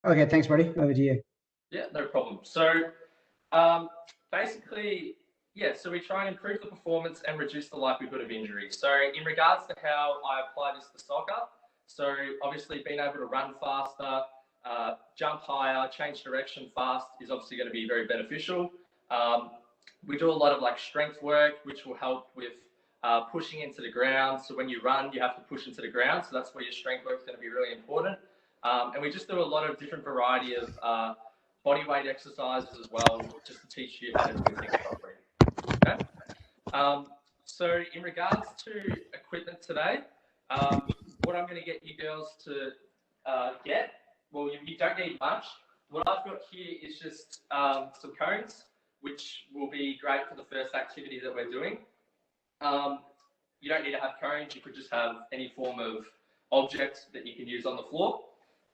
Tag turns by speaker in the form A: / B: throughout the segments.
A: Okay, thanks, buddy. Over to you.
B: Yeah, no problem. So um, basically, yeah, so we try and improve the performance and reduce the likelihood of injury. So in regards to how I apply this to soccer, so obviously being able to run faster, jump higher, change direction fast is obviously going to be very beneficial. Um, we do a lot of like strength work, which will help with pushing into the ground. So when you run, you have to push into the ground. So that's where your strength work is going to be really important. And we just do a lot of different variety of body weight exercises as well, just to teach you how to do things properly. Okay. So in regards to equipment today, what I'm going to get you girls to get, well, you don't need much. What I've got here is just some cones, which will be great for the first activity that we're doing. You don't need to have cones. You could just have any form of object that you can use on the floor.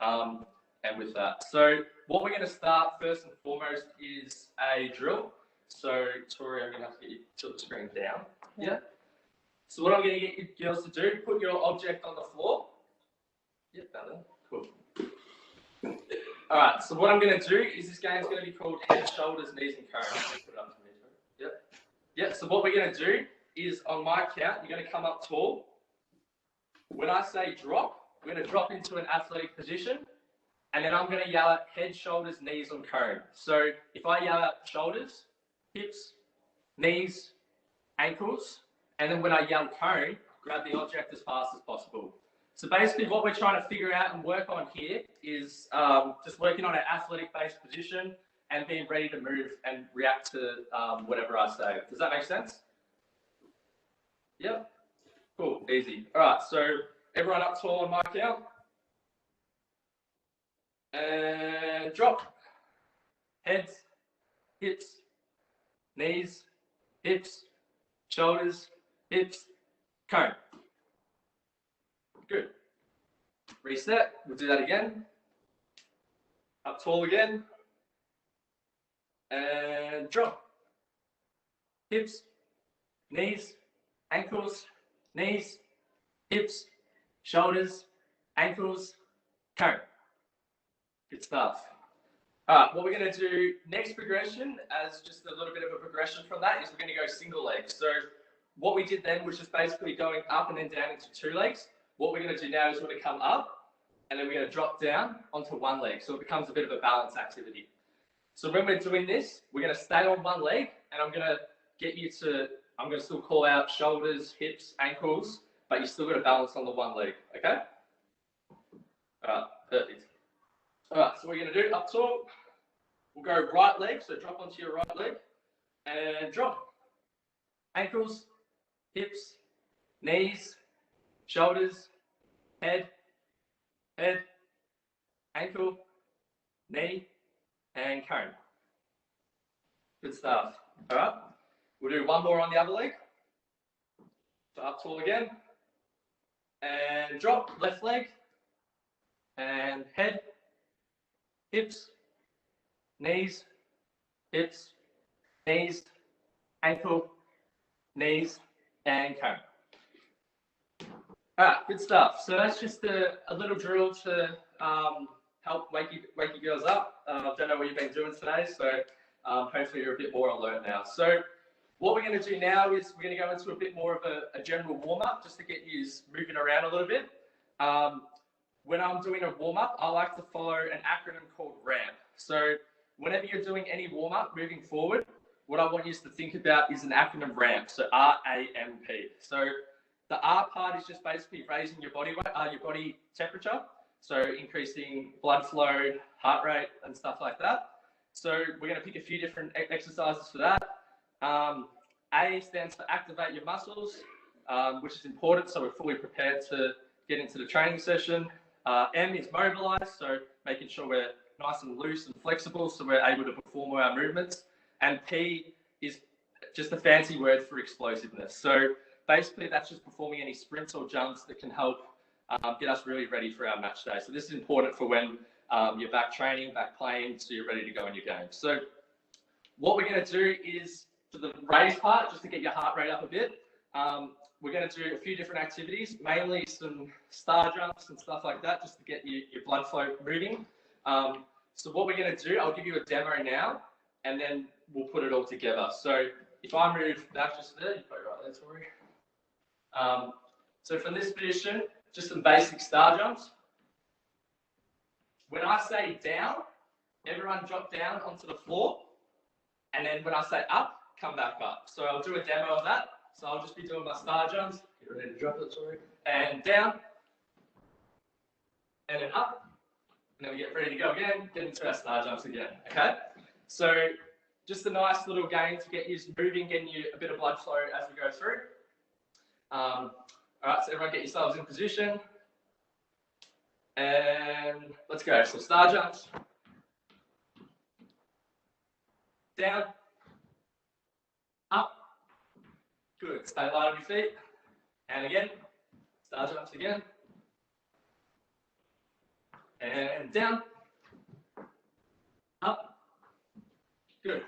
B: And with that, so what we're going to start first and foremost is a drill. So Tori, I'm going to have to get you to tilt the screen down. Yeah. So what I'm going to get you girls to do, put your object on the floor. Yep, better. Cool. All right, so what I'm going to do is this game is going to be called head, shoulders, knees, and cones. Put it up to me. Yep. Yep, so what we're going to do is on my count, you're going to come up tall. When I say drop, we're going to drop into an athletic position. And then I'm going to yell at head, shoulders, knees, and cone. So if I yell at shoulders, hips, knees, ankles, and then when I yell cone, grab the object as fast as possible. So basically what we're trying to figure out and work on here is just working on an athletic-based position and being ready to move and react to whatever I say. Does that make sense? Yep. Cool, easy. All right, so everyone up tall on my count. And drop. Heads, hips, knees, hips, shoulders, hips, cone. Good. Reset. We'll do that again. Up tall again. And drop. Hips, knees, ankles, knees, hips, shoulders, ankles, cone. Good stuff. All right, what we're going to do next progression, as just a little bit of a progression from that, is we're going to go single leg. So what we did then was just basically going up and then down into two legs. What we're going to do now is we're going to come up and then we're going to drop down onto one leg. So it becomes a bit of a balance activity. So when we're doing this, we're going to stay on one leg and I'm going to get you to, I'm going to still call out shoulders, hips, ankles, but you still got to balance on the one leg, okay? All right, perfect. All right, so what we're going to do, up tall, we'll go right leg, so drop onto your right leg, and drop. Ankles, hips, knees, shoulders, head, ankle, knee, and cone. Good stuff. All right, we'll do one more on the other leg. So up tall again, and drop, left leg, and head, hips, knees, ankle, knees, and cone. All right, good stuff. So that's just a little drill to help wake you girls up. I don't know what you've been doing today, so hopefully you're a bit more alert now. So what we're going to do now is we're going to go into a bit more of a general warm-up just to get you moving around a little bit. When I'm doing a warm-up, I like to follow an acronym called RAMP. So whenever you're doing any warm-up moving forward, what I want you to think about is an acronym RAMP, so R-A-M-P. So the R part is just basically raising your body weight, your body temperature, so increasing blood flow, heart rate, and stuff like that. So we're going to pick a few different exercises for that. A stands for activate your muscles, which is important, so we're fully prepared to get into the training session. M is mobilize, so making sure we're nice and loose and flexible so we're able to perform all our movements. And P is just a fancy word for explosiveness. So basically that's just performing any sprints or jumps that can help get us really ready for our match day. So this is important for when you're back training, back playing, so you're ready to go in your game. So what we're going to do is, for the raise part, just to get your heart rate up a bit, we're going to do a few different activities, mainly some star jumps and stuff like that, just to get your blood flow moving. So what we're going to do, I'll give you a demo now, and then we'll put it all together. So if I move back just there, you put it right there, Tori. So from this position, just some basic star jumps. When I say down, everyone drop down onto the floor, and then when I say up, come back up. So I'll do a demo of that. So I'll just be doing my star jumps. Get ready to drop it, sorry. And down, and then up, and then we get ready to go again, get into our star jumps again, okay? So just a nice little game to get you moving, getting you a bit of blood flow as we go through. All right, so everyone get yourselves in position. And let's go. So star jumps. Down. Up. Good. Stay light on your feet. And again. Star jumps again. And down. Up. Good.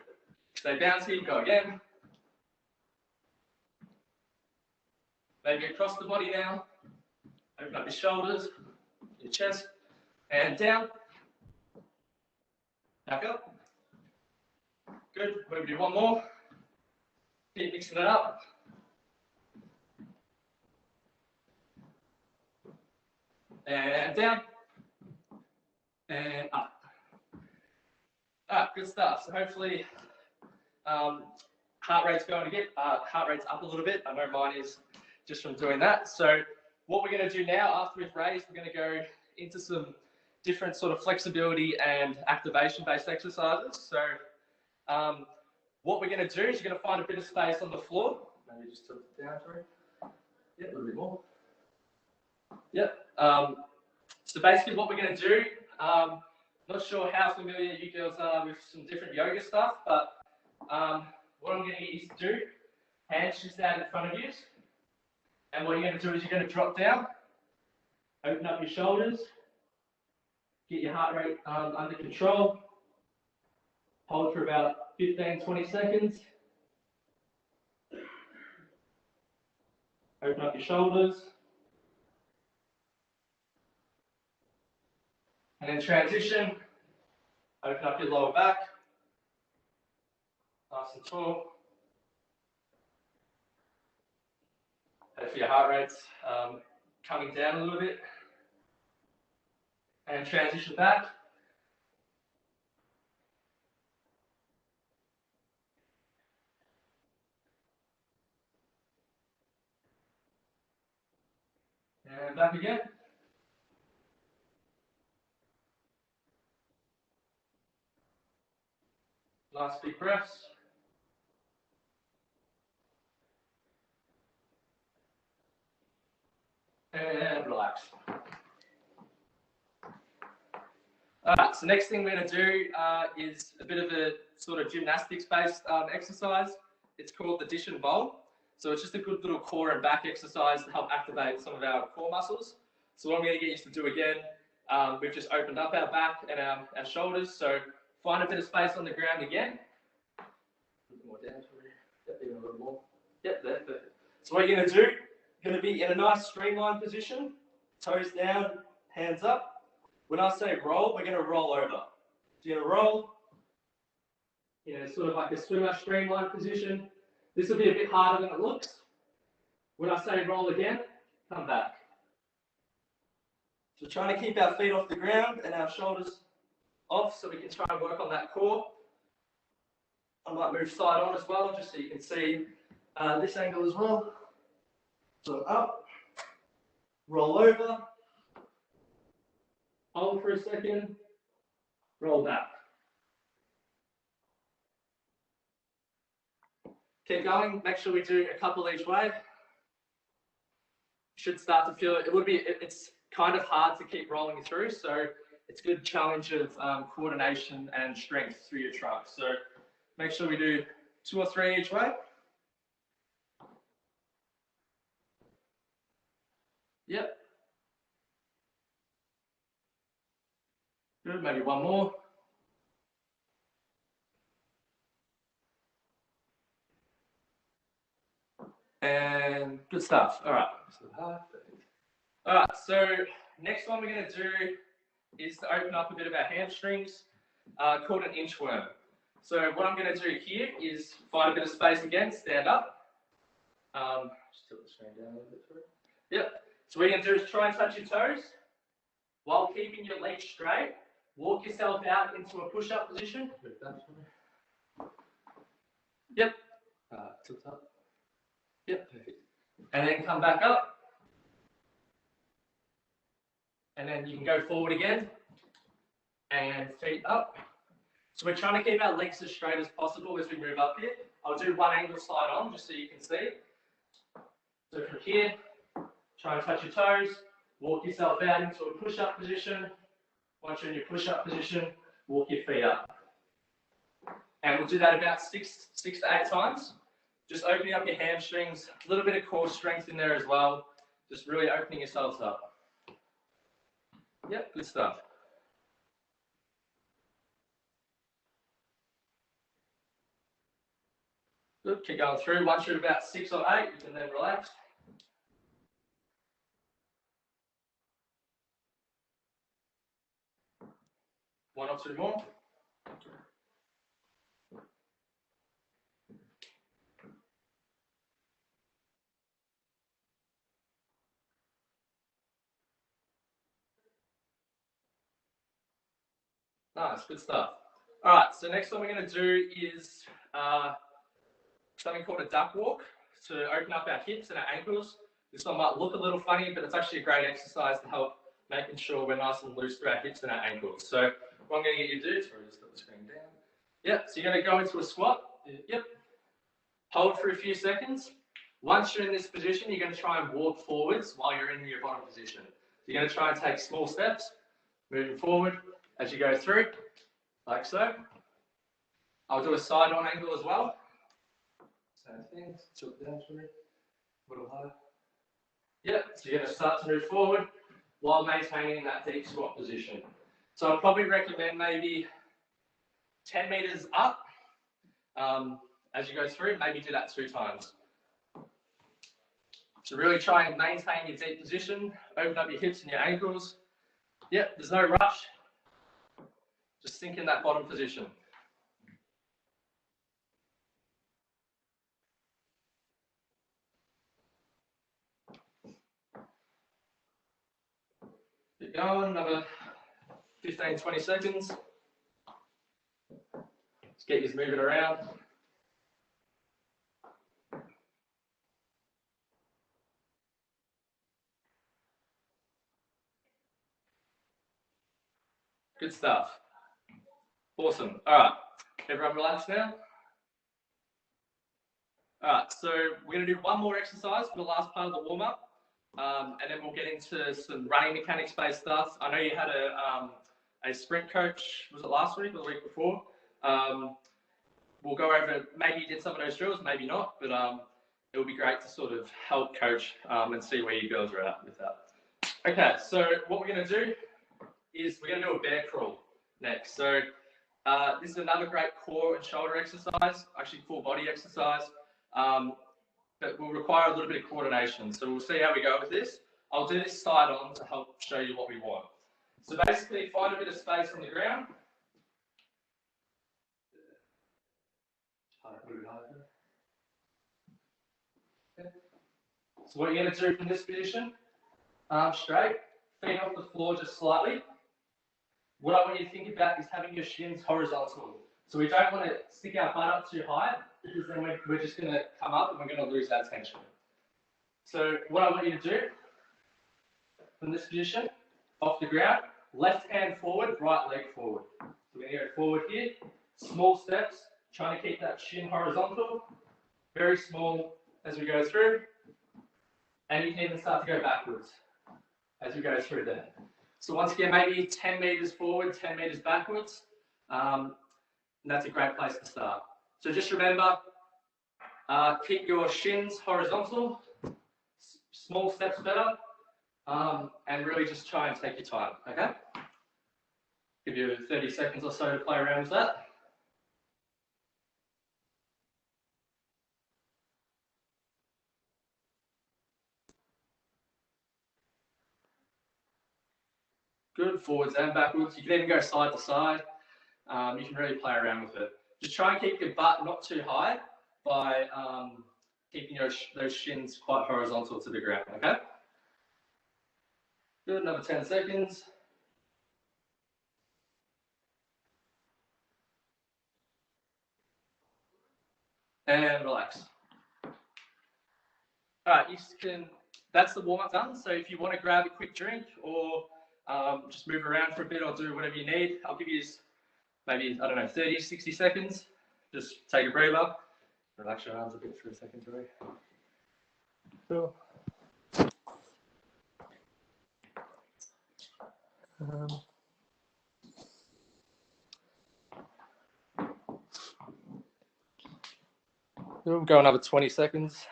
B: Stay bouncy. Go again. Maybe across the body now. Open up your shoulders, your chest, and down. Back up. Good. We're going to do one more. Keep mixing it up. And down. And up. Alright, good stuff. So hopefully heart rate's going to get heart rate's up a little bit. I know mine is just from doing that. So what we're going to do now, after we've raised, we're going to go into some different sort of flexibility and activation-based exercises. So what we're going to do is you're going to find a bit of space on the floor. Maybe just tilt it down, sorry. Yeah, a little bit more. Yep. So basically what we're going to do, not sure how familiar you girls are with some different yoga stuff, but what I'm going to get you to do, hands just out in front of you. And what you're going to do is you're going to drop down, open up your shoulders, get your heart rate under control, hold for about 15-20 seconds, open up your shoulders, and then transition, open up your lower back, nice and tall. Hopefully your heart rate's coming down a little bit. And transition back. And back again. Nice big breaths. And relax. All right, so next thing we're going to do is a bit of a sort of gymnastics-based exercise. It's called the dish and bowl. So it's just a good little core and back exercise to help activate some of our core muscles. So what I'm going to get you to do again, we've just opened up our back and our shoulders. So find a bit of space on the ground again. A little more down. Yep, even a little more. Yep, there, perfect. So what you're going to do, you're going to be in a nice streamlined position, toes down, hands up. When I say roll, we're going to roll over. So you're going to roll, sort of like a swimmer streamlined position. This will be a bit harder than it looks. When I say roll again, come back. So trying to keep our feet off the ground and our shoulders off so we can try and work on that core. I might move side on as well, just so you can see this angle as well. So up, roll over, hold for a second, roll back. Keep going, make sure we do a couple each way. Should start to feel it. It's kind of hard to keep rolling through, so it's a good challenge of coordination and strength through your trunk. So make sure we do 2 or 3 each way. Yep. Good, maybe one more. And good stuff. All right. All right, so next one we're going to do is to open up a bit of our hamstrings, called an inchworm. So what I'm going to do here is find a bit of space again, stand up. Just tilt the screen down a little bit for it. Yep. So what you're going to do is try and touch your toes while keeping your legs straight. Walk yourself out into a push-up position. Yep. Tilt up. Yep, perfect. And then come back up. And then you can go forward again. And feet up. So we're trying to keep our legs as straight as possible as we move up here. I'll do one angle slide on just so you can see. So from here, try and touch your toes. Walk yourself out into a push-up position. Once you're in your push-up position, walk your feet up. And we'll do that about six to 8 times. Just opening up your hamstrings, a little bit of core strength in there as well. Just really opening yourselves up. Yep, good stuff. Good, keep going through. Once you're at about 6 or 8, you can then relax. One or two more. Nice, good stuff. All right, so next one we're going to do is something called a duck walk to open up our hips and our ankles. This one might look a little funny, but it's actually a great exercise to help making sure we're nice and loose through our hips and our ankles. So what I'm going to get you to do, sorry, just put the screen down. Yep, so you're going to go into a squat. Yep. Hold for a few seconds. Once you're in this position, you're going to try and walk forwards while you're in your bottom position. So you're going to try and take small steps, moving forward as you go through, like so. I'll do a side-on angle as well. Same thing, tilt down for me, a little higher. Yep, so you're going to start to move forward while maintaining that deep squat position. So I'd probably recommend maybe 10 meters up as you go through, maybe do that 2 times. So really try and maintain your deep position, open up your hips and your ankles. Yep, there's no rush. Just sink in that bottom position. Keep going, another 15, 20 seconds. Let's get you moving around. Good stuff. Awesome. All right, everyone relax now. All right, so we're going to do one more exercise for the last part of the warm-up, and then we'll get into some running mechanics-based stuff. I know you had a sprint coach, was it last week or the week before? We'll go over, maybe you did some of those drills, maybe not, but it will be great to sort of help coach and see where you girls are at with that. Okay, so what we're going to do is we're going to do a bear crawl next. So this is another great core and shoulder exercise, actually full body exercise, but will require a little bit of coordination. So we'll see how we go with this. I'll do this side on to help show you what we want. So basically find a bit of space on the ground. So what you're going to do from this position, arms straight, feet off the floor just slightly. What I want you to think about is having your shins horizontal. So we don't want to stick our butt up too high because then we're just going to come up and we're going to lose that tension. So what I want you to do from this position, off the ground, left hand forward, right leg forward. So we're going to go forward here, small steps, trying to keep that shin horizontal, very small as we go through. And you can even start to go backwards as we go through there. So once again, maybe 10 meters forward, 10 meters backwards. And that's a great place to start. So just remember, keep your shins horizontal, small steps better, and really just try and take your time, okay? Give you 30 seconds or so to play around with that. Good. Good, forwards and backwards. You can even go side to side. You can really play around with it. Just try and keep your butt not too high by keeping those shins quite horizontal to the ground, okay? Good, another 10 seconds. And relax. All right, that's the warm-up done. So if you want to grab a quick drink or just move around for a bit or do whatever you need, I'll give you maybe, I don't know, 30, 60 seconds. Just take a breather. Relax your arms a bit for a second, Joey. Cool. We'll go another 20 seconds.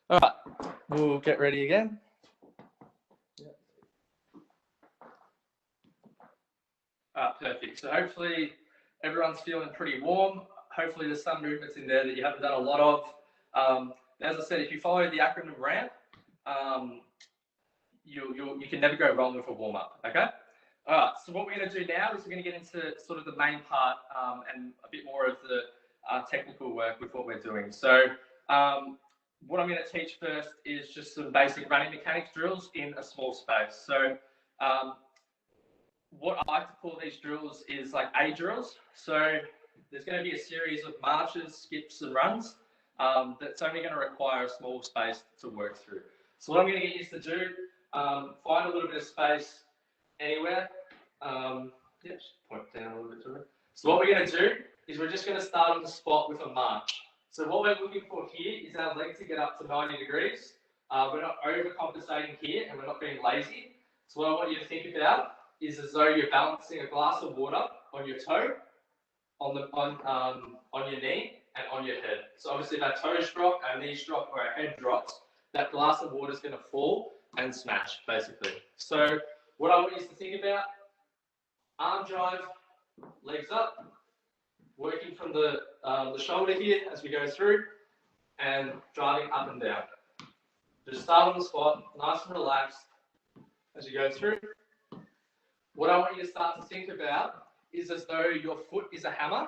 B: All right, we'll get ready again. Perfect. So hopefully everyone's feeling pretty warm. Hopefully there's some movements in there that you haven't done a lot of. As I said, if you follow the acronym RAMP, you can never go wrong with a warm-up, okay? All right, so what we're going to do now is we're going to get into sort of the main part and a bit more of the technical work with what we're doing. So what I'm going to teach first is just some basic running mechanics drills in a small space. So what I like to call these drills is like A drills. So there's going to be a series of marches, skips, and runs that's only going to require a small space to work through. So what I'm going to get you to do, find a little bit of space anywhere. Just point down a little bit to it. So what we're going to do is we're just going to start on the spot with a march. So what we're looking for here is our leg to get up to 90 degrees. We're not overcompensating here and we're not being lazy. So what I want you to think about is as though you're balancing a glass of water on your toe, on your knee, and on your head. So obviously if our toes drop, our knees drop, or our head drops, that glass of water is going to fall and smash, basically. So what I want you to think about, arm drive, legs up, working from the shoulder here as we go through, and driving up and down. Just start on the spot, nice and relaxed as you go through. What I want you to start to think about is as though your foot is a hammer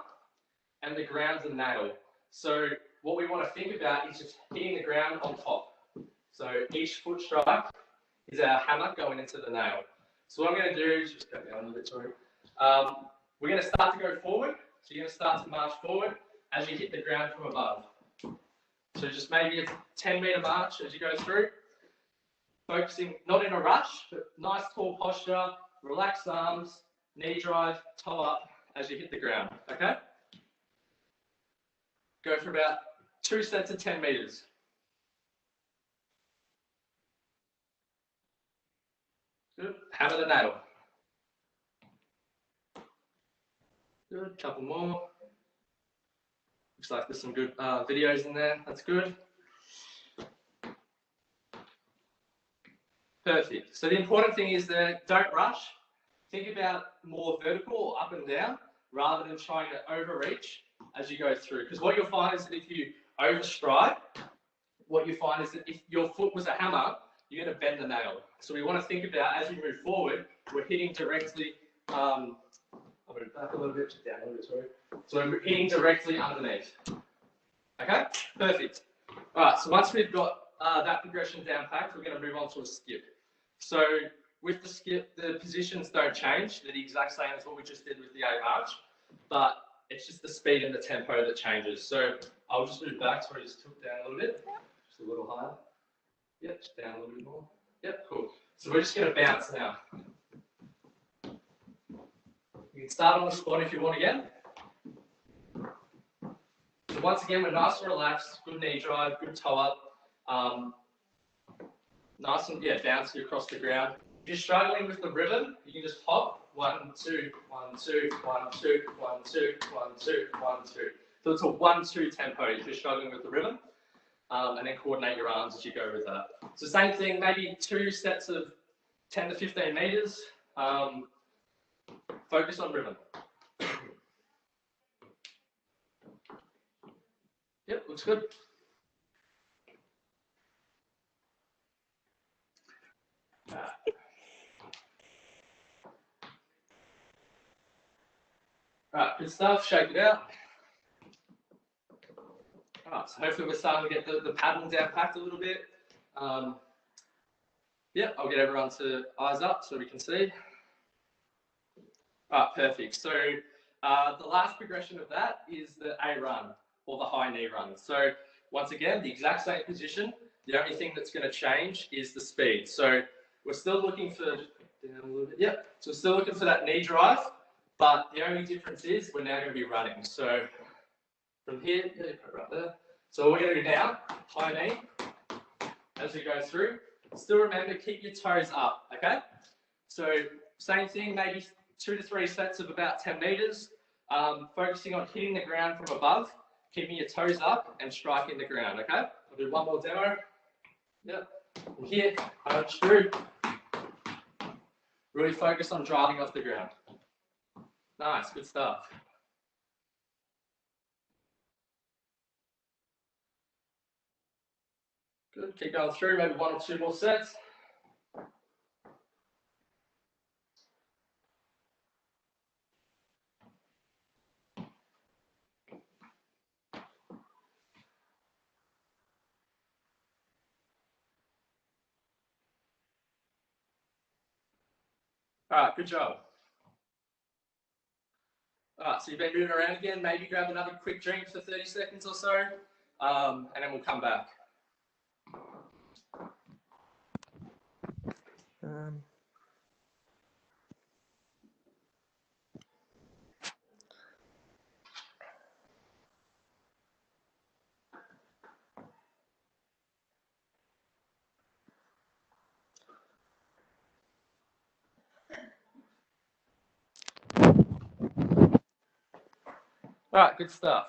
B: and the ground's a nail. So what we want to think about is just hitting the ground on top. So each foot strike is our hammer going into the nail. So what I'm going to do is just go down a little bit, sorry. We're going to start to go forward. So you're going to start to march forward as you hit the ground from above. So just maybe a 10-meter march as you go through. Focusing not in a rush, but nice tall posture, relaxed arms, knee drive, toe up as you hit the ground, okay? Go for about 2 sets of 10 meters. Good, hammer the nail. Good, couple more. Looks like there's some good videos in there, that's good. Perfect. So the important thing is that don't rush. Think about more vertical or up and down rather than trying to overreach as you go through. Because what you'll find is that if you overstride, what you find is that if your foot was a hammer, you're going to bend the nail. So we want to think about as we move forward, we're hitting directly. I'm going to back a little bit, down a little bit, sorry. So we're hitting directly underneath. Okay, perfect. All right, so once we've got that progression down packed, we're going to move on to a skip. So with the skip, the positions don't change. They're the exact same as what we just did with the A march, but it's just the speed and the tempo that changes. So I'll just move back, so I just took down a little bit, just a little higher. Yep, just down a little bit more. Yep, cool. So we're just going to bounce now. You can start on the spot if you want again. So once again, we're nice and relaxed, good knee drive, good toe up. Nice and bouncy across the ground. If you're struggling with the rhythm, you can just hop 1, 2, 1, 2, 1, 2, 1, 2, 1, 2, 1, 2. So it's a 1-2 tempo if you're struggling with the rhythm, and then coordinate your arms as you go with that. So same thing, maybe 2 sets of 10 to 15 meters. Focus on rhythm. Yep, looks good. Alright, good stuff. Shake it out. Alright, so hopefully we're starting to get the paddles down packed a little bit. Yeah, I'll get everyone to eyes up so we can see. Alright, perfect. So the last progression of that is the A run, or the high knee run. So once again, the exact same position. The only thing that's going to change is the speed. So we're still looking for, down a little bit. Yep. So we're still looking for that knee drive, but the only difference is we're now going to be running. So from here, right there. So what we're going to do now, high knee, as we go through. Still remember, keep your toes up, okay? So same thing, maybe 2 to 3 sets of about 10 meters, focusing on hitting the ground from above, keeping your toes up and striking the ground, okay? I'll do one more demo. Yep. From here, punch through. Really focus on driving off the ground. Nice, good stuff. Good, keep going through, maybe 1 or 2 more sets. All right, good job. All right, so you've been moving around again. Maybe grab another quick drink for 30 seconds or so, and then we'll come back. All right, good stuff.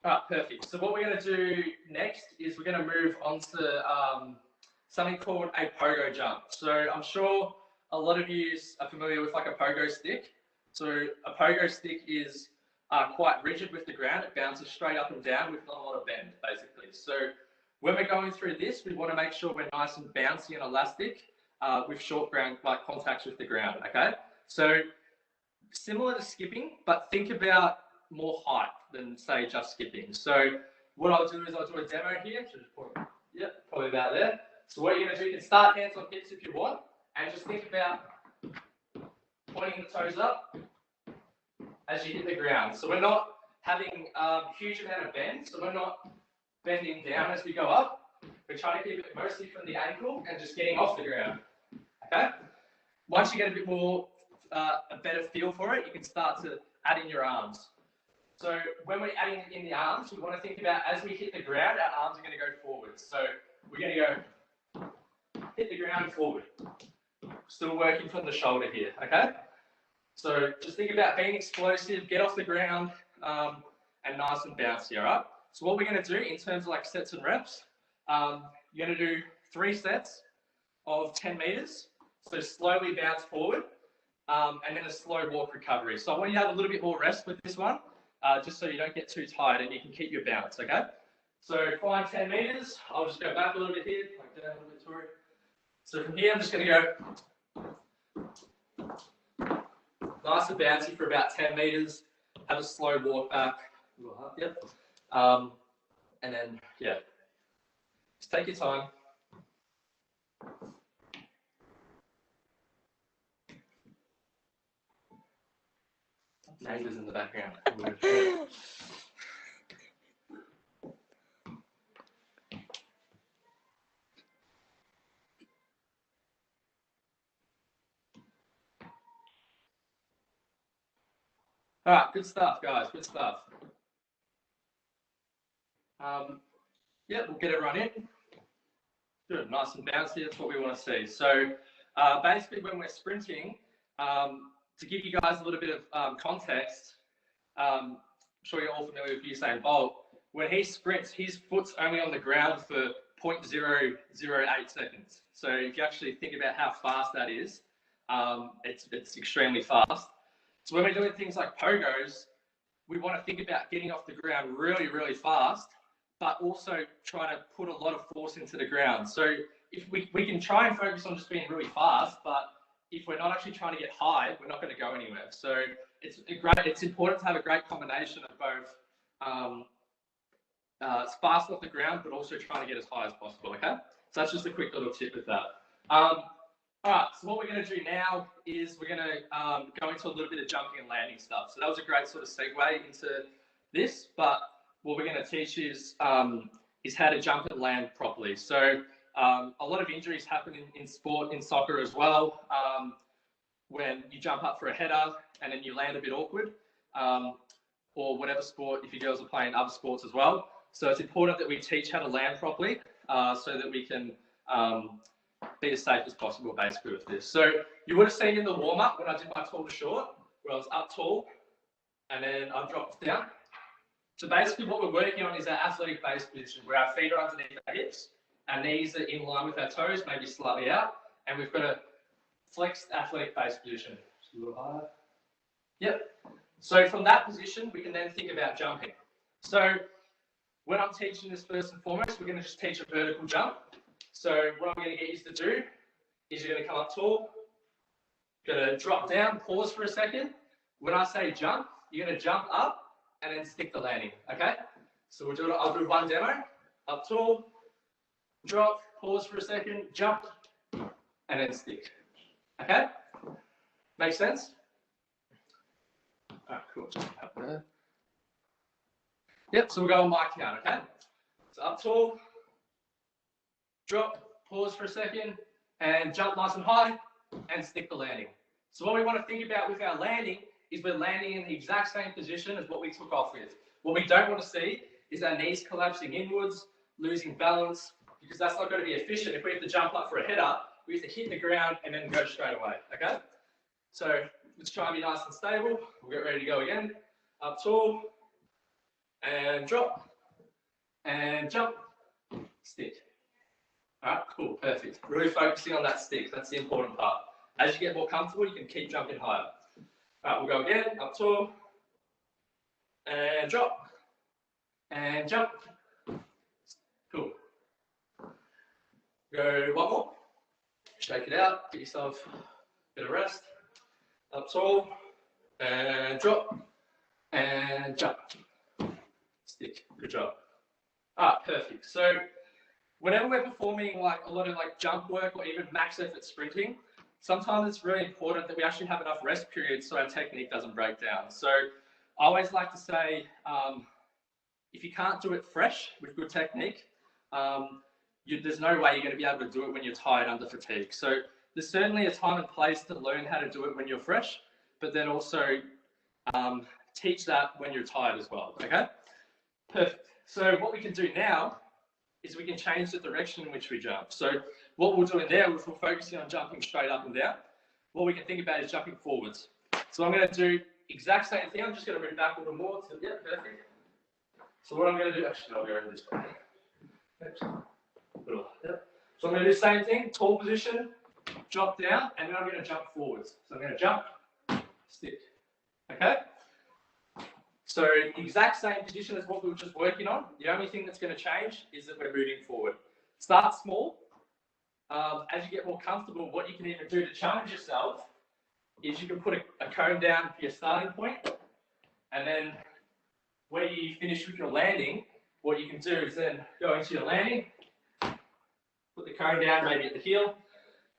B: All right, perfect. So what we're going to do next is we're going to move on to something called a pogo jump. So I'm sure a lot of you are familiar with like a pogo stick. So a pogo stick is quite rigid with the ground. It bounces straight up and down with not a lot of bend, basically. So when we're going through this, we want to make sure we're nice and bouncy and elastic with short ground like contacts with the ground, okay? So similar to skipping, but think about more height than say just skipping. So what I'll do is I'll do a demo here. So just point, yep, probably about there. So what you're going to do, you can start hands on hips if you want, and just think about pointing the toes up as you hit the ground. So we're not having a huge amount of bend, so we're not bending down as we go up. We're trying to keep it mostly from the ankle and just getting off the ground. Okay? Once you get a bit more, a better feel for it, you can start to add in your arms. So when we're adding in the arms, we want to think about as we hit the ground, our arms are going to go forward. So we're going to go hit the ground forward. Still working from the shoulder here, okay? So just think about being explosive, get off the ground, and nice and bouncy, all right? So what we're going to do in terms of like sets and reps, you're going to do 3 sets of 10 meters. So slowly bounce forward, and then a slow walk recovery. So I want you to have a little bit more rest with this one, just so you don't get too tired and you can keep your balance, okay? So climb 10 meters. I'll just go back a little bit here, like down a little bit toward. So from here, I'm just going to go nice and bouncy for about 10 meters. Have a slow walk back. Yep. And then, yeah, just take your time. Neighbours in the background. All right, good stuff, guys. Good stuff. Yeah, we'll get everyone in. Good, nice and bouncy. That's what we want to see. So basically, when we're sprinting, to give you guys a little bit of context, I'm sure you're all familiar with Usain Bolt. When he sprints, his foot's only on the ground for 0.008 seconds. So if you actually think about how fast that is, it's extremely fast. So when we're doing things like pogos, we want to think about getting off the ground really, really fast, but also try to put a lot of force into the ground. So if we can try and focus on just being really fast, but if we're not actually trying to get high, we're not going to go anywhere. So it's important to have a great combination of both fast off the ground, but also trying to get as high as possible, okay? So that's just a quick little tip with that. All right, so what we're going to do now is we're going to go into a little bit of jumping and landing stuff. So that was a great sort of segue into this, but what we're going to teach is how to jump and land properly. So a lot of injuries happen in sport, in soccer as well, when you jump up for a header and then you land a bit awkward, or whatever sport, if you girls are playing other sports as well. So it's important that we teach how to land properly so that we can be as safe as possible basically with this. So you would have seen in the warm-up when I did my tall to short, where I was up tall and then I dropped down. So basically what we're working on is our athletic base position, where our feet are underneath our hips, our knees are in line with our toes, maybe slightly out, and we've got a flexed athletic base position. Just a little higher. Yep. So from that position, we can then think about jumping. So when I'm teaching this first and foremost, we're going to just teach a vertical jump. So what I'm going to get you to do is you're going to come up tall, going to drop down, pause for a second. When I say jump, you're going to jump up and then stick the landing, okay? So we'll do it. I'll do one demo. Up tall, drop, pause for a second, jump, and then stick. Okay? Make sense? Alright, cool. Up there. Yep, so we'll go on my count, okay? So up tall, drop, pause for a second, and jump nice and high, and stick the landing. So what we want to think about with our landing is we're landing in the exact same position as what we took off with. What we don't want to see is our knees collapsing inwards, losing balance, because that's not going to be efficient. If we have to jump up for a header, we have to hit the ground and then go straight away, okay? So let's try and be nice and stable. We'll get ready to go again. Up tall, and drop, and jump, stick. All right, cool, perfect. Really focusing on that stick, that's the important part. As you get more comfortable, you can keep jumping higher. All right, we'll go again, up tall, and drop, and jump. Cool. Go one more. Shake it out, get yourself a bit of rest. Up tall, and drop, and jump. Stick. Good job. All right, perfect. So whenever we're performing like a lot of like jump work or even max effort sprinting, sometimes it's really important that we actually have enough rest periods so our technique doesn't break down. So I always like to say, if you can't do it fresh with good technique, there's no way you're going to be able to do it when you're tired under fatigue. So there's certainly a time and place to learn how to do it when you're fresh, but then also teach that when you're tired as well, okay? Perfect. So what we can do now is we can change the direction in which we jump. So what we'll do in there, if we're focusing on jumping straight up and down, what we can think about is jumping forwards. So I'm going to do exact same thing. I'm just going to move back a little more. Yeah, perfect. So what I'm going to do, actually, I'll go over this way. Yep. So I'm going to do the same thing, tall position, drop down, and then I'm going to jump forwards. So I'm going to jump, stick. Okay? So the exact same position as what we were just working on. The only thing that's going to change is that we're moving forward. Start small. As you get more comfortable, what you can even do to challenge yourself is you can put a cone down for your starting point, and then where you finish with your landing, what you can do is then go into your landing, put the cone down maybe at the heel,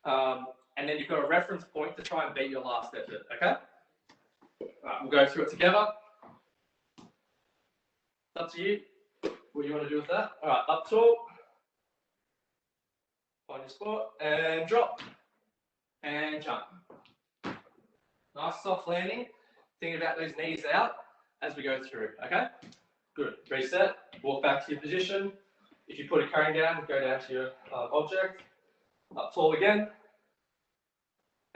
B: and then you've got a reference point to try and beat your last effort, okay? Right, we'll go through it together. It's up to you what you want to do with that. All right, up tall, find your spot, and drop, and jump. Nice soft landing. Think about those knees out as we go through, okay? Good. Reset, walk back to your position. If you put a cone down, go down to your object. Up tall again,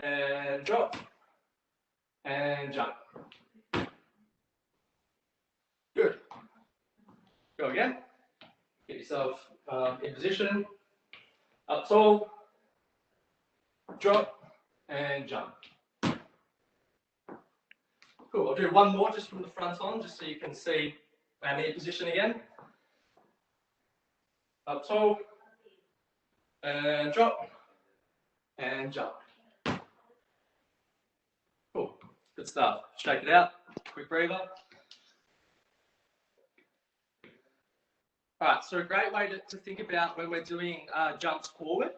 B: and drop, and jump. Good. Go again. Get yourself in position, up tall, drop, and jump. Cool, I'll do one more just from the front on, just so you can see our knee position again. Up tall, and drop, and jump. Cool, good stuff. Shake it out, quick breather. All right, so a great way to think about when we're doing jumps forward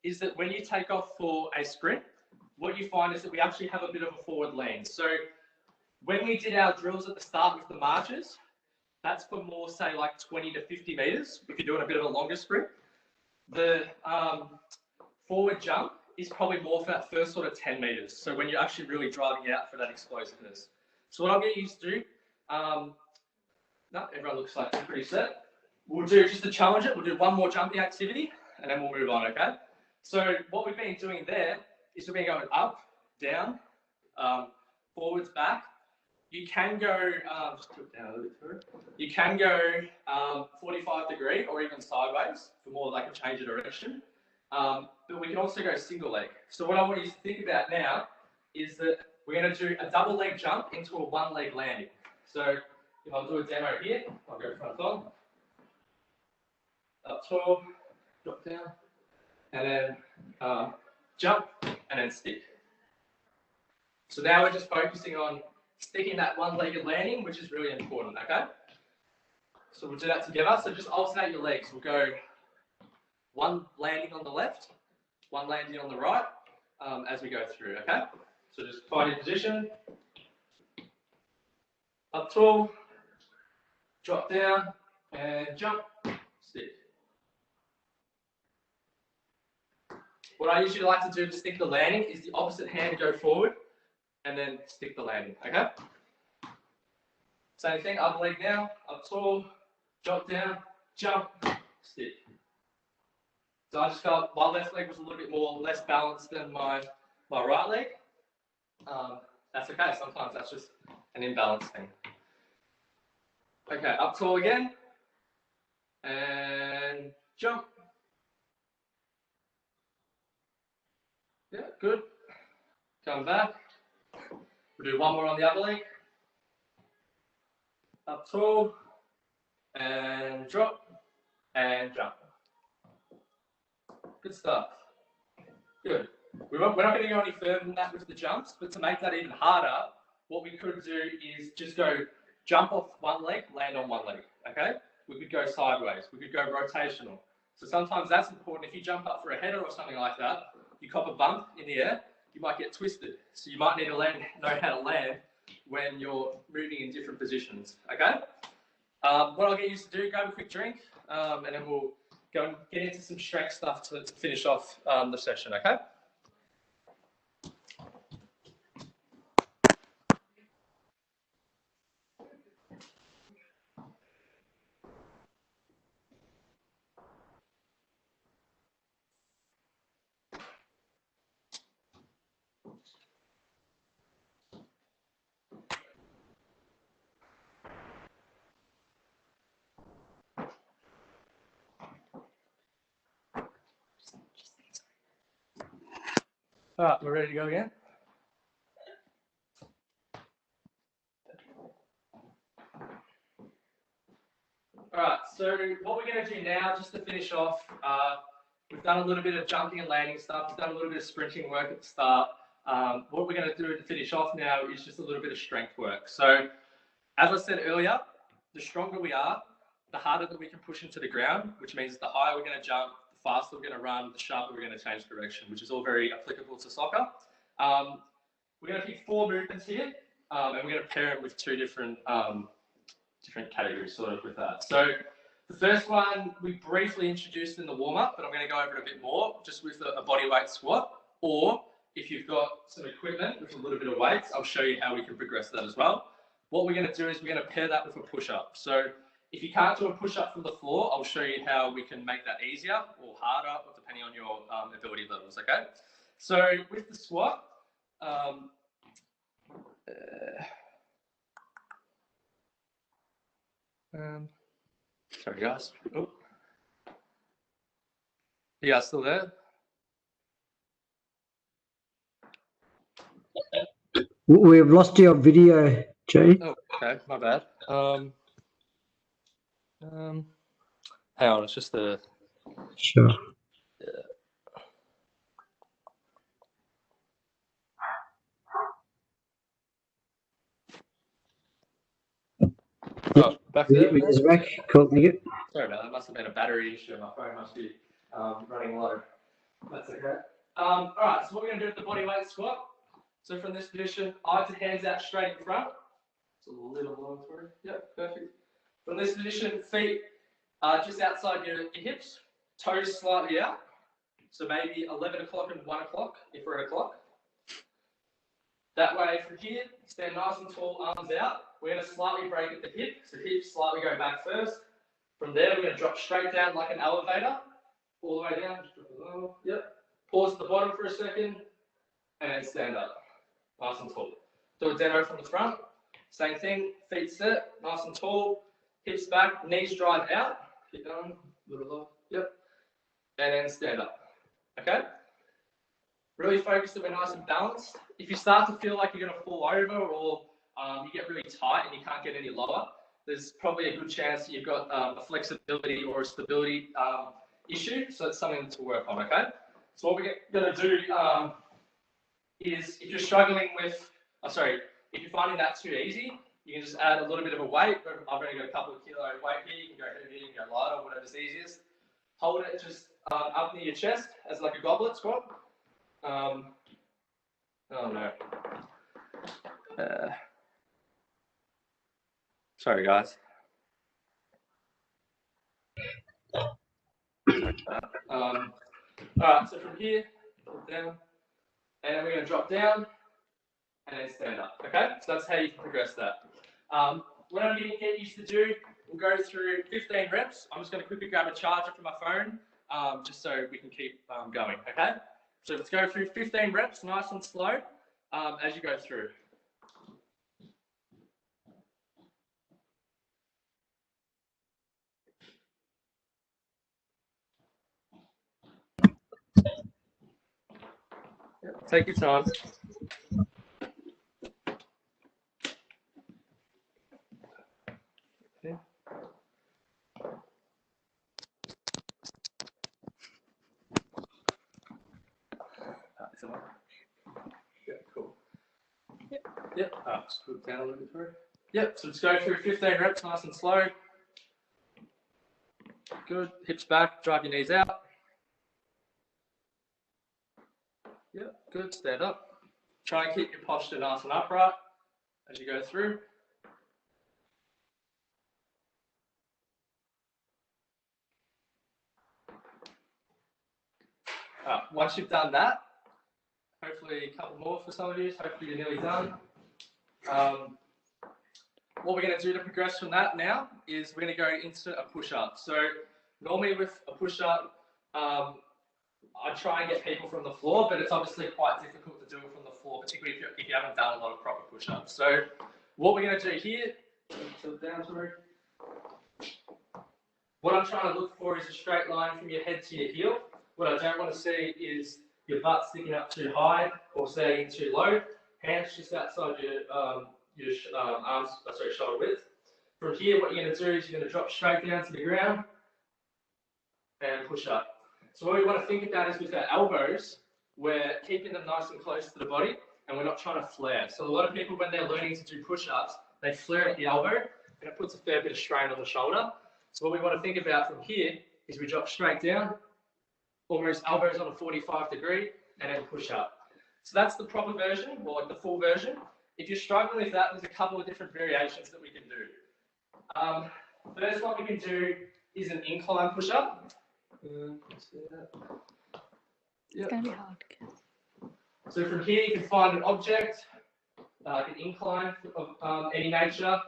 B: is that when you take off for a sprint, what you find is that we actually have a bit of a forward lean. So when we did our drills at the start with the marches, that's for more, say, like 20 to 50 meters, if you're doing a bit of a longer sprint. The forward jump is probably more for that first sort of 10 meters. So when you're actually really driving out for that explosiveness. So what I'll get used to, no, everyone looks like they're pretty set. We'll do, just to challenge it, we'll do one more jumping activity and then we'll move on, okay? So what we've been doing there is we've been going up, down, forwards, back. You can go, just put it down a little bit through. You can go 45 degree or even sideways for more like a change of direction. But we can also go single leg. So what I want you to think about now is that we're going to do a double leg jump into a one leg landing. So if I'll do a demo here, I'll go front on. Up tall, drop down, and then jump, and then stick. So now we're just focusing on sticking that one-legged landing, which is really important, okay? So we'll do that together. So just alternate your legs. We'll go one landing on the left, one landing on the right, as we go through, okay? So just find your position. Up tall, drop down, and jump, stick. What I usually like to do to stick the landing is the opposite hand go forward and then stick the landing, okay? Same thing, other leg now, up tall, drop down, jump, stick. So I just felt my left leg was a little bit less balanced than my right leg. That's okay, sometimes that's just an imbalance thing. Okay, up tall again, and jump. Yeah, good. Come back. We'll do one more on the other leg. Up tall, and drop, and jump. Good stuff. Good. We're not going to go any further than that with the jumps, but to make that even harder, what we could do is just go jump off one leg, land on one leg, okay? We could go sideways. We could go rotational. So sometimes that's important. If you jump up for a header or something like that, you cop a bump in the air, you might get twisted. So you might need to know how to land when you're moving in different positions, okay? What I'll get used to do, grab a quick drink, and then we'll go and get into some strength stuff to finish off the session, okay? All right, we're ready to go again. All right, so what we're going to do now, just to finish off, we've done a little bit of jumping and landing stuff, we've done a little bit of sprinting work at the start. What we're going to do to finish off now is just a little bit of strength work. So, as I said earlier, the stronger we are, the harder that we can push into the ground, which means the higher we're going to jump, the faster we're going to run, the sharper we're going to change direction, which is all very applicable to soccer. We're going to pick 4 movements here, and we're going to pair them with 2 different categories sort of with that. So the first one we briefly introduced in the warm-up, but I'm going to go over it a bit more, just with a body weight squat, or if you've got some equipment with a little bit of weights, I'll show you how we can progress that as well. What we're going to do is we're going to pair that with a push-up. So if you can't do a push-up from the floor, I'll show you how we can make that easier or harder, or depending on your ability levels, okay? So with the squat, sorry guys. Oh. You guys still there?
A: We've lost your video, Jay.
B: Oh, okay, my bad. Hang on, it's just the.
A: Sure.
B: Yeah. Oh, back there.
A: Video's back. Cool. Thank you.
B: Sorry about that. Must have been a battery issue. My phone must be running low. That's okay. All right. So what we're going to do with the body weight squat. So from this position, eyes and hands out straight in front. It's a little long through. Yep, perfect. From this position, feet just outside your hips, toes slightly out. So maybe 11 o'clock and 1 o'clock if we're at a clock. That way from here, stand nice and tall, arms out. We're going to slightly break at the hip, so hips slightly go back first. From there, we're going to drop straight down like an elevator, all the way down. Yep. Pause at the bottom for a second, and then stand up, nice and tall. Do a deno from the front. Same thing, feet set, nice and tall, hips back, knees drive out. Keep going, a little lower. Yep. And then stand up. Okay? Really focus that we're nice and balanced. If you start to feel like you're going to fall over or you get really tight and you can't get any lower, there's probably a good chance that you've got a flexibility or a stability issue. So it's something to work on, okay? So what we're going to do is if you're struggling with, if you're finding that too easy, you can just add a little bit of a weight. I've only got a couple of kilo weight here. You can go heavy, you can go lighter, whatever's easiest. Hold it just up near your chest as like a goblet squat. Oh no. Sorry guys. Alright, so from here, drop down, and then we're going to drop down and then stand up. Okay, so that's how you can progress that. What I'm going to get used to do, we'll go through 15 reps. I'm just going to quickly grab a charger from my phone just so we can keep going. Okay, so let's go through 15 reps, nice and slow as you go through. Take your time. Okay. Yeah, cool. Yep. Just put it down a little bit through. Yep. So let's go through 15 reps, nice and slow. Good. Hips back. Drive your knees out. Yep. Good. Stand up. Try and keep your posture nice and upright as you go through. Once you've done that, hopefully a couple more for some of you, hopefully you're nearly done. What we're going to do to progress from that now is we're going to go into a push-up. So normally with a push-up, I try and get people from the floor, but it's obviously quite difficult to do it from the floor, particularly if you haven't done a lot of proper push-ups. So what we're going to do here, what I'm trying to look for is a straight line from your head to your heel. What I don't want to see is your butt sticking up too high or staying too low. Hands just outside your arms, shoulder width. From here, what you're going to do is you're going to drop straight down to the ground and push up. So what we want to think about is with our elbows, we're keeping them nice and close to the body and we're not trying to flare. So a lot of people, when they're learning to do push-ups, they flare at the elbow and it puts a fair bit of strain on the shoulder. So what we want to think about from here is we drop straight down, almost elbows on a 45 degree, and then push up. So that's the proper version, or like the full version. If you're struggling with that, there's a couple of different variations that we can do. The first one we can do is an incline push-up.
C: It's going to be hard.
B: So from here, you can find an object, an incline of any nature,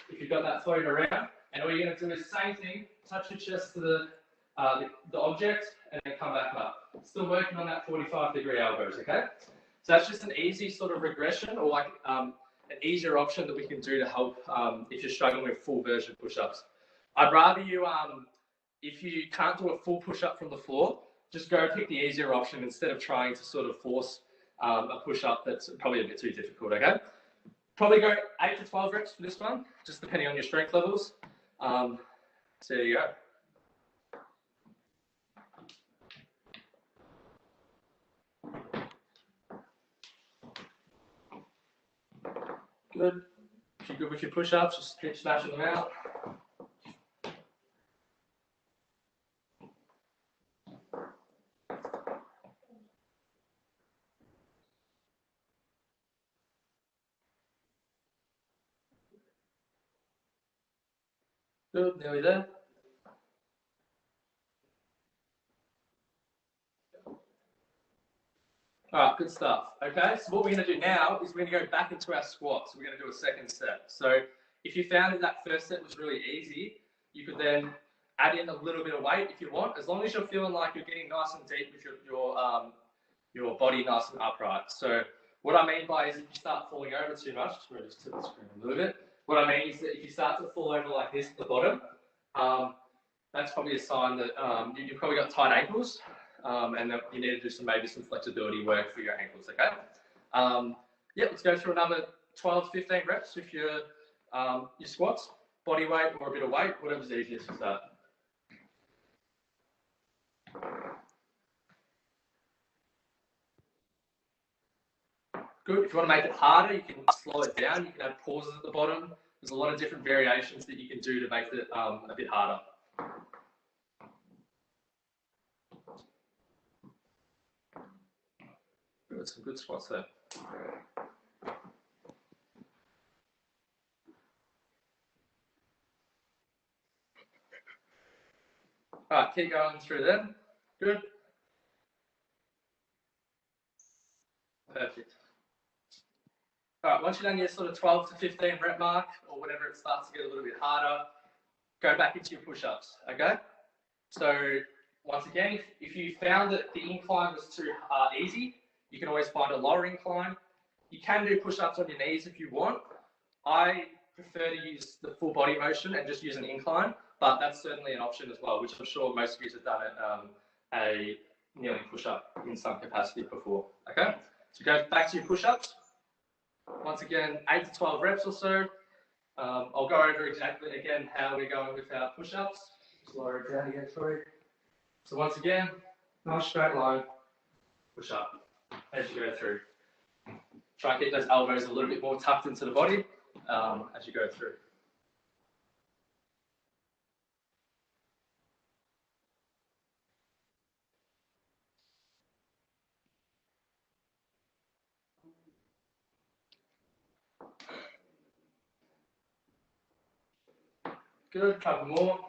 B: if you've got that floating around. And all you're going to do is the same thing, touch your chest to the object, and then come back up. Still working on that 45-degree elbows, okay? So that's just an easy sort of regression, or like an easier option that we can do to help if you're struggling with full version push-ups. I'd rather you, if you can't do a full push-up from the floor, just go pick the easier option instead of trying to sort of force a push-up that's probably a bit too difficult, okay? Probably go 8 to 12 reps for this one, just depending on your strength levels. So there you go. Good. If you're good with your push-ups, just keep smashing them out. Good, nearly there. All right, good stuff. Okay, so what we're going to do now is we're going to go back into our squats. We're going to do a second set. So if you found that that first set was really easy, you could then add in a little bit of weight if you want, as long as you're feeling like you're getting nice and deep with your body nice and upright. So what I mean by is if you start falling over too much, just tip the screen a little bit. What I mean is that if you start to fall over like this at the bottom, that's probably a sign that you've probably got tight ankles. And then you need to do maybe some flexibility work for your ankles, okay? Yeah, let's go through another 12 to 15 reps with your squats, body weight or a bit of weight, whatever's easiest to start. Good, if you want to make it harder, you can slow it down, you can add pauses at the bottom. There's a lot of different variations that you can do to make it a bit harder. Good, some good squats there. All right, keep going through them. Good. Perfect. All right, once you've done your sort of 12 to 15 rep mark, or whatever it starts to get a little bit harder, go back into your push-ups, okay? So once again, if you found that the incline was too easy, you can always find a lower incline. You can do push-ups on your knees if you want. I prefer to use the full body motion and just use an incline, but that's certainly an option as well, which I'm sure most of you have done at a kneeling push-up in some capacity before, okay? So go back to your push-ups. Once again, 8 to 12 reps or so. I'll go over exactly again how we're going with our push-ups. Just lower it down again, sorry. So once again, nice straight line, push up as you go through. Try and keep those elbows a little bit more tucked into the body as you go through. Good, couple more.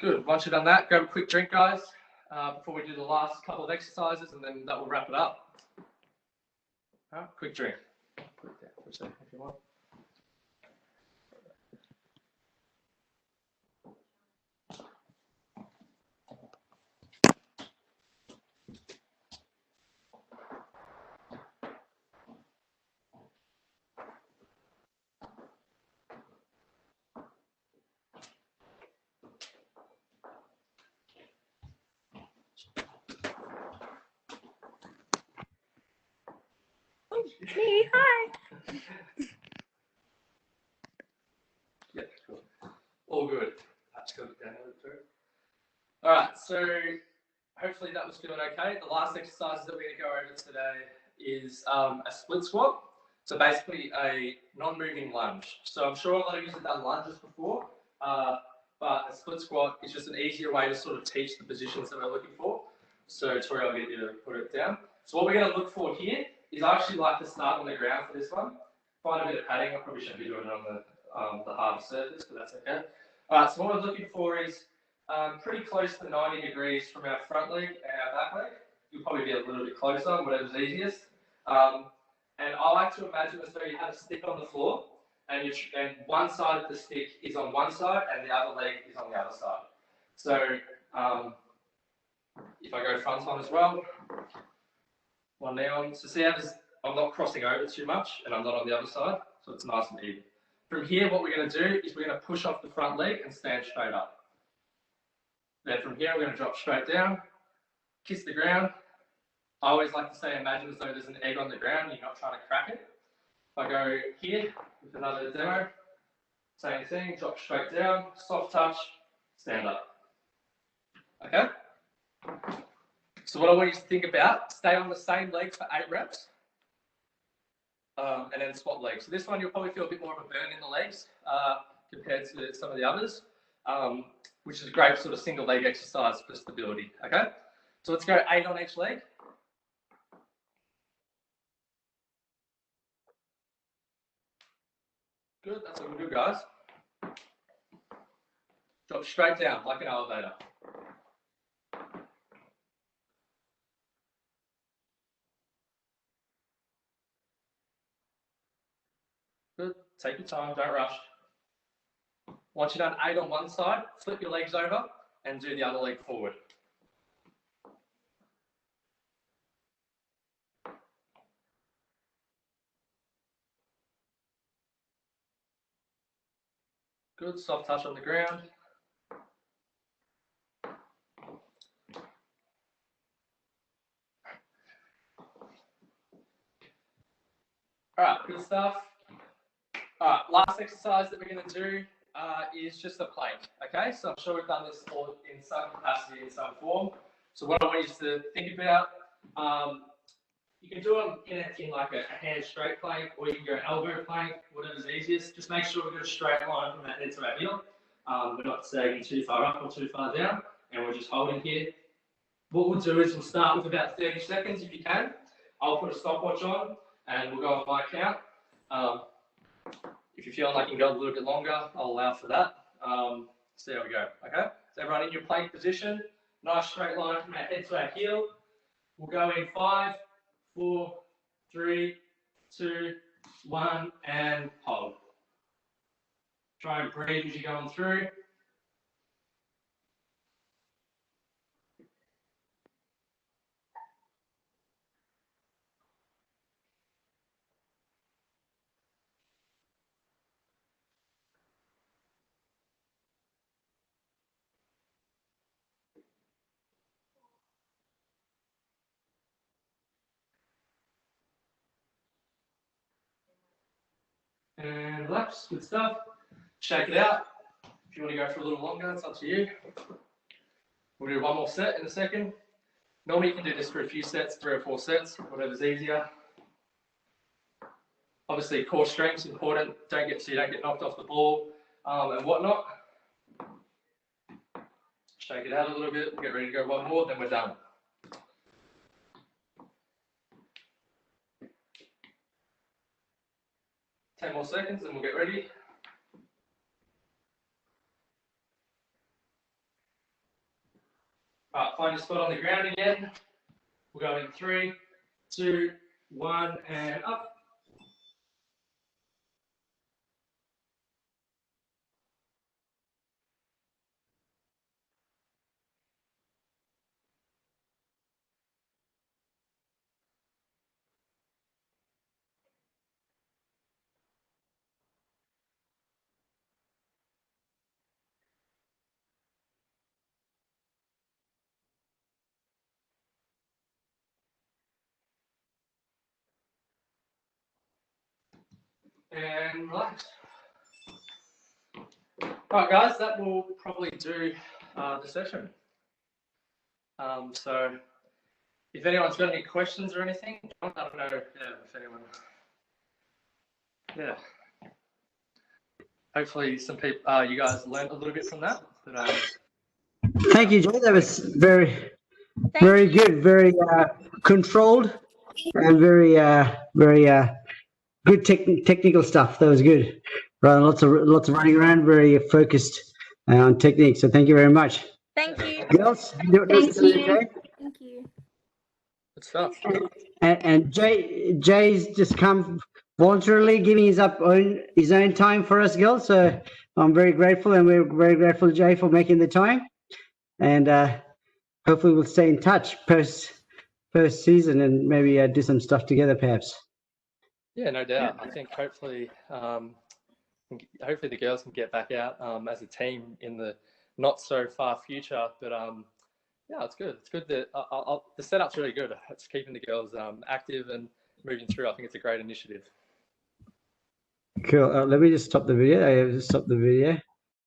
B: Good, once you've done that, grab a quick drink, guys, before we do the last couple of exercises, and then that will wrap it up. All right, quick drink. Put it down for a second if you want.
C: Me, hi.
B: Yeah, cool. All good. That's good. All right, so hopefully that was feeling okay. The last exercise that we're going to go over today is a split squat. So basically a non-moving lunge. So I'm sure a lot of you have done lunges before, but a split squat is just an easier way to sort of teach the positions that we're looking for. So Tori, I'll get you to put it down. So what we're going to look for here is I actually like to start on the ground for this one. Find a bit of padding. I probably shouldn't be doing it on the hard surface, but that's okay. All right, so what we're looking for is pretty close to 90 degrees from our front leg and our back leg. You'll probably be a little bit closer, whatever's easiest. And I like to imagine as though you have a stick on the floor, and one side of the stick is on one side, and the other leg is on the other side. So If I go front on as well, one knee on. So see how I'm not crossing over too much and I'm not on the other side, so it's nice and even. From here, what we're going to do is we're going to push off the front leg and stand straight up. Then from here, we're going to drop straight down, kiss the ground. I always like to say, imagine as though there's an egg on the ground and you're not trying to crack it. If I go here with another demo, same thing, drop straight down, soft touch, stand up. Okay? So what I want you to think about, stay on the same leg for 8 reps, and then swap legs. So this one, you'll probably feel a bit more of a burn in the legs compared to some of the others, which is a great sort of single leg exercise for stability. Okay? So let's go 8 on each leg. Good, that's looking good, guys. Drop straight down like an elevator. Good, take your time, don't rush. Once you're done 8 on one side, flip your legs over and do the other leg forward. Good, soft touch on the ground. All right, good stuff. All right, last exercise that we're going to do is just a plank. Okay, so I'm sure we've done this all in some capacity, in some form. So what I want you to think about, you can do them in like a hand straight plank, or you can go elbow plank, whatever's easiest. Just make sure we've got a straight line from our head to our heel. We're not sagging too far up or too far down, and we're just holding here. What we'll do is we'll start with about 30 seconds if you can. I'll put a stopwatch on and we'll go on my count. If you feel like you can go a little bit longer, I'll allow for that. So there we go. Okay, so everyone in your plank position, nice straight line from our head to our heel. We'll go in 5, 4, 3, 2, 1, and hold. Try and breathe as you're going through. And relax, good stuff. Shake it out. If you want to go for a little longer, it's up to you. We'll do one more set in a second. Normally you can do this for a few sets, 3 or 4 sets, whatever's easier. Obviously core strength's important, so you don't get knocked off the ball and whatnot. Shake it out a little bit, get ready to go one more, then we're done. Ten more seconds and we'll get ready. All right, find your spot on the ground again. We'll go in 3, 2, 1, and up. And relax. All right, guys, that will probably do the session. So if anyone's got any questions or anything, I don't know if anyone. Yeah. Hopefully some people, you guys learned a little bit from that. But,
A: Thank you, Jay. That was very good, very controlled, and very good technical stuff. That was good. Right, lots of running around, very focused on technique. So thank you very much.
C: Thank you.
A: Girls,
C: Thank you.
A: okay?
C: Thank you.
B: good stuff.
A: And Jay's just come voluntarily giving his own time for us girls. So I'm very grateful, and we're very grateful, Jay, for making the time. And hopefully we'll stay in touch post season and maybe do some stuff together, perhaps.
B: Yeah, no doubt. I think hopefully the girls can get back out as a team in the not so far future. But yeah, it's good. It's good that the setup's really good. It's keeping the girls active and moving through. I think it's a great initiative.
A: Cool. Let me just stop the video. I have to stop the video.